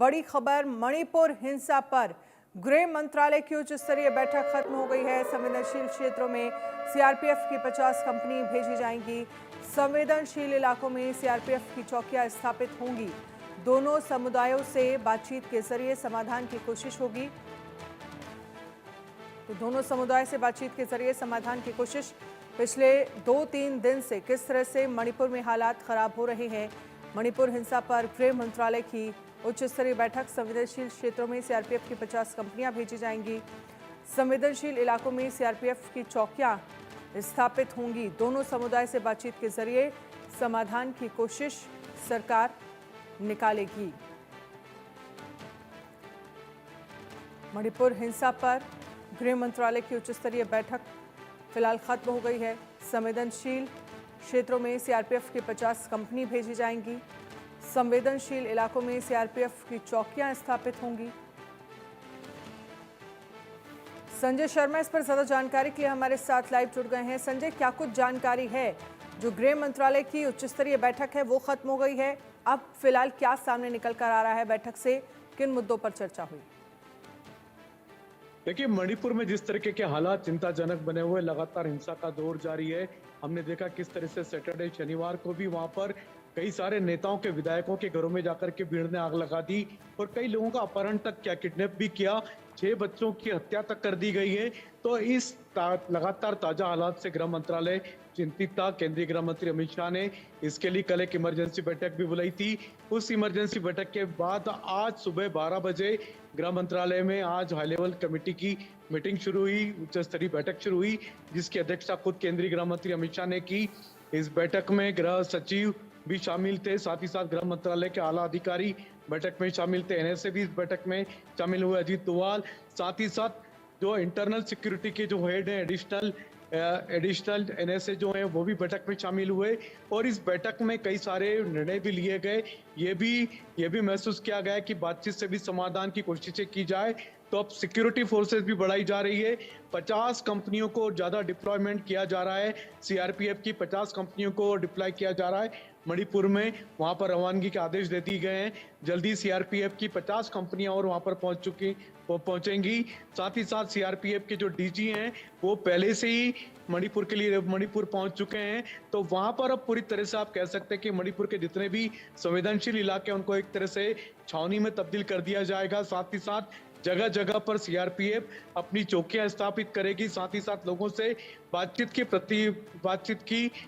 बड़ी खबर मणिपुर हिंसा पर गृह मंत्रालय की उच्च स्तरीय बैठक खत्म हो गई है। संवेदनशील क्षेत्रों में सीआरपीएफ की 50 कंपनी भेजी जाएंगी। संवेदनशील इलाकों में सीआरपीएफ की चौकियां स्थापित होंगी। दोनों समुदायों से बातचीत के जरिए समाधान की कोशिश होगी। तो दोनों समुदाय से बातचीत के जरिए समाधान की कोशिश। पिछले 2-3 दिन से किस तरह से मणिपुर में हालात खराब हो रहे हैं। मणिपुर हिंसा पर गृह मंत्रालय की उच्च स्तरीय बैठक। संवेदनशील क्षेत्रों में सीआरपीएफ की 50 कंपनियां भेजी जाएंगी। संवेदनशील इलाकों में सीआरपीएफ की चौकियां स्थापित होंगी। दोनों समुदाय से बातचीत के जरिए समाधान की कोशिश सरकार निकालेगी। मणिपुर हिंसा पर गृह मंत्रालय की उच्च स्तरीय बैठक फिलहाल खत्म हो गई है। संवेदनशील क्षेत्रों में सीआरपीएफ की 50 कंपनी भेजी जाएंगी। संवेदनशील इलाकों में सीआरपीएफ की चौकियां स्थापित होंगी। संजय शर्मा इस पर ज्यादा जानकारी के लिए हमारे साथ लाइव जुड़ गए हैं। संजय, क्या कुछ जानकारी है? जो गृह मंत्रालय की उच्च स्तरीय बैठक है वो खत्म हो गई है, अब फिलहाल क्या सामने निकल कर आ रहा है? बैठक से किन मुद्दों पर चर्चा हुई? देखिए, मणिपुर में जिस तरीके के हालात चिंताजनक बने हुए, लगातार हिंसा का दौर जारी है। हमने देखा किस तरह से सैटरडे शनिवार को भी वहां पर कई सारे नेताओं के विधायकों के घरों में जाकर के भीड़ ने आग लगा दी और कई लोगों का अपहरण तक किया, किडनैप भी किया। 6 बच्चों की हत्या तक कर दी गई है। तो इस लगातार ताजा हालात से गृह मंत्रालय चिंतित था। केंद्रीय गृह मंत्री अमित शाह ने इसके लिए कल एक इमरजेंसी बैठक भी बुलाई थी। उस इमरजेंसी बैठक के बाद आज सुबह 12 बजे गृह मंत्रालय में आज हाई लेवल कमेटी की मीटिंग शुरू हुई, उच्च स्तरीय बैठक शुरू हुई, जिसकी अध्यक्षता खुद केंद्रीय गृह मंत्री अमित शाह ने की। इस बैठक में गृह सचिव भी शामिल थे, साथ ही साथ गृह मंत्रालय के आला अधिकारी बैठक में शामिल थे। एनएसए भी इस बैठक में शामिल हुए, अजीत डोवाल। साथ ही साथ जो इंटरनल सिक्योरिटी के जो हेड हैं, एडिशनल एनएसए जो हैं, वो भी बैठक में शामिल हुए और इस बैठक में कई सारे निर्णय भी लिए गए। ये भी महसूस किया गया कि बातचीत से भी समाधान की कोशिशें की जाए। तो अब सिक्योरिटी फोर्सेस भी बढ़ाई जा रही है। 50 कंपनियों को ज्यादा डिप्लॉयमेंट किया जा रहा है। सीआरपीएफ की 50 कंपनियों को डिप्लॉय किया जा रहा है मणिपुर में। वहां पर रवानगी के आदेश दे दिए गए हैं। जल्दी सीआरपीएफ की 50 कंपनियां और वहां पर पहुंचेंगी। साथ ही साथ सीआरपीएफ के जो डीजी हैं वो पहले से ही मणिपुर पहुंच चुके हैं। तो वहां पर अब पूरी तरह से आप कह सकते हैं कि मणिपुर के जितने भी संवेदनशील इलाके उनको एक तरह से छावनी में तब्दील कर दिया जाएगा। साथ ही साथ जगह जगह पर सीआरपीएफ अपनी चौकियां स्थापित करेगी। साथ ही साथ लोगों से बातचीत की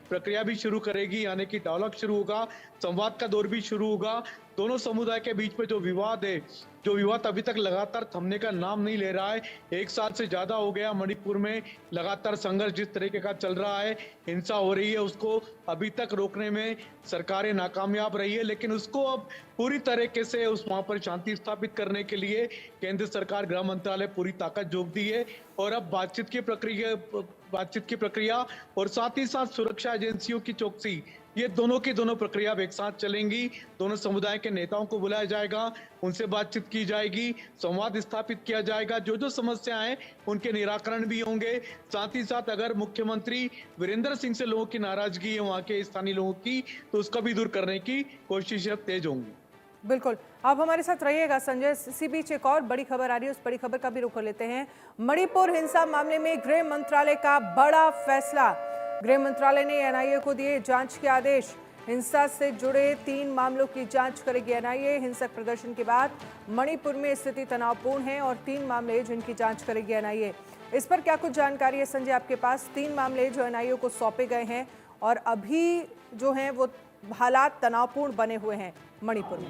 प्रक्रिया भी शुरू करेगी, यानी कि डायलॉग शुरू होगा, संवाद का दौर भी शुरू होगा। दोनों समुदाय के बीच में जो विवाद अभी तक लगातार थमने का नाम नहीं ले रहा है। 1 साल से ज्यादा हो गया मणिपुर में लगातार संघर्ष जिस तरीके का चल रहा है, हिंसा हो रही है, उसको अभी तक रोकने में सरकारें नाकामयाब रही है। लेकिन उसको अब पूरी तरीके से वहां पर शांति स्थापित करने के लिए केंद्र सरकार, गृह मंत्रालय पूरी ताकत झोंक दी है और अब बातचीत की प्रक्रिया और साथ ही साथ सुरक्षा एजेंसियों की चौकसी, ये दोनों की दोनों प्रक्रिया एक साथ चलेंगी। दोनों समुदाय के नेताओं को बुलाया जाएगा, उनसे बातचीत की जाएगी, संवाद स्थापित किया जाएगा। जो समस्याएं हैं उनके निराकरण भी होंगे। साथ ही साथ अगर मुख्यमंत्री वीरेंद्र सिंह से लोगों की नाराजगी है, वहां के स्थानीय लोगों की, तो उसका भी दूर करने की कोशिश तेज होंगी। बिल्कुल, आप हमारे साथ रहिएगा संजय। इसी बीच एक और बड़ी खबर आ रही है, उस बड़ी खबर का भी रुख कर लेते हैं। मणिपुर हिंसा मामले में गृह मंत्रालय का बड़ा फैसला। गृह मंत्रालय ने एनआईए को दिए जांच के आदेश। हिंसा से जुड़े 3 मामलों की जांच करेगी एनआईए। हिंसक प्रदर्शन के बाद मणिपुर में स्थिति तनावपूर्ण है और 3 मामले जिनकी जांच करेगी एनआईए। इस पर क्या कुछ जानकारी है संजय आपके पास? 3 मामले जो एनआईए को सौंपे गए हैं और अभी जो हैं वो हालात तनावपूर्ण बने हुए हैं मणिपुर में।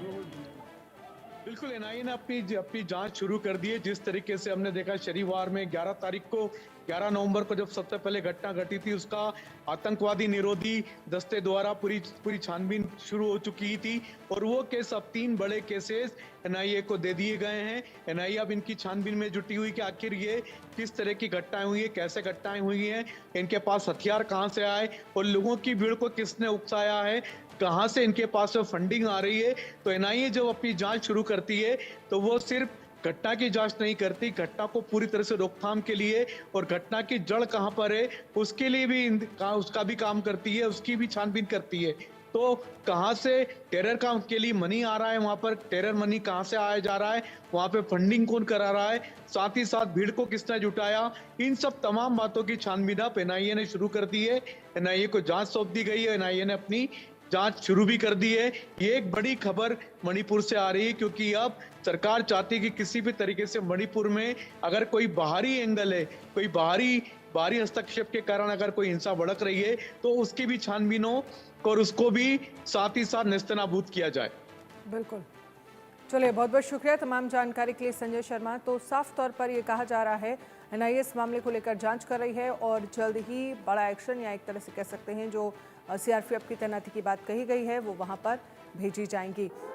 बिल्कुल, एनआईए ने अपनी जांच शुरू कर दी है। जिस तरीके से हमने देखा शनिवार में 11 नवंबर को जब सबसे पहले घटना घटी थी, उसका आतंकवादी निरोधी दस्ते द्वारा पूरी छानबीन शुरू हो चुकी थी और वो केस अब 3 बड़े केसेस एनआईए को दे दिए गए हैं। एनआईए अब इनकी छानबीन में जुटी हुई कि आखिर ये किस तरह की घटनाएं हुई है, कैसे घटनाएं हुई हैं, इनके पास हथियार कहां से आए और लोगों की भीड़ को किसने उकसाया है, कहां से इनके पास फंडिंग आ रही है। तो एनआईए जब अपनी जांच शुरू करती है तो वो सिर्फ घटना की जांच नहीं करती, घटना को पूरी तरह से रोकथाम के लिए और घटना की जड़ कहां पर है उसके लिए भी उसका भी काम करती है, उसकी भी छानबीन करती है। तो कहाँ से टेरर का के लिए मनी आ रहा है, वहां पर टेरर मनी कहाँ से आया जा रहा है, वहां पे फंडिंग कौन करा रहा है, साथ ही साथ भीड़ को किसने जुटाया, इन सब तमाम बातों की छानबीन अब एनआईए ने शुरू कर दी है। एनआईए को जांच सौंप दी गई है, एनआईए ने अपनी जांच शुरू भी कर दी है। ये एक बड़ी खबर मणिपुर से आ रही है, क्योंकि अब सरकार चाहती है कि किसी भी तरीके से मणिपुर में अगर कोई बाहरी एंगल है, कोई बाहरी हस्तक्षेप के कारण अगर कोई हिंसा भड़क रही है, तो उसकी भी छानबीन हो और उसको भी साथ ही साथ नेस्तनाबूद किया जाए। बिल्कुल। चलिए, बहुत बहुत शुक्रिया तमाम जानकारी के लिए संजय शर्मा। तो साफ तौर पर ये कहा जा रहा है एनआईए इस मामले को लेकर जांच कर रही है और जल्द ही बड़ा एक्शन, या एक तरह से कह सकते हैं जो सीआरपीएफ की तैनाती की बात कही गई है वो वहां पर भेजी जाएंगी।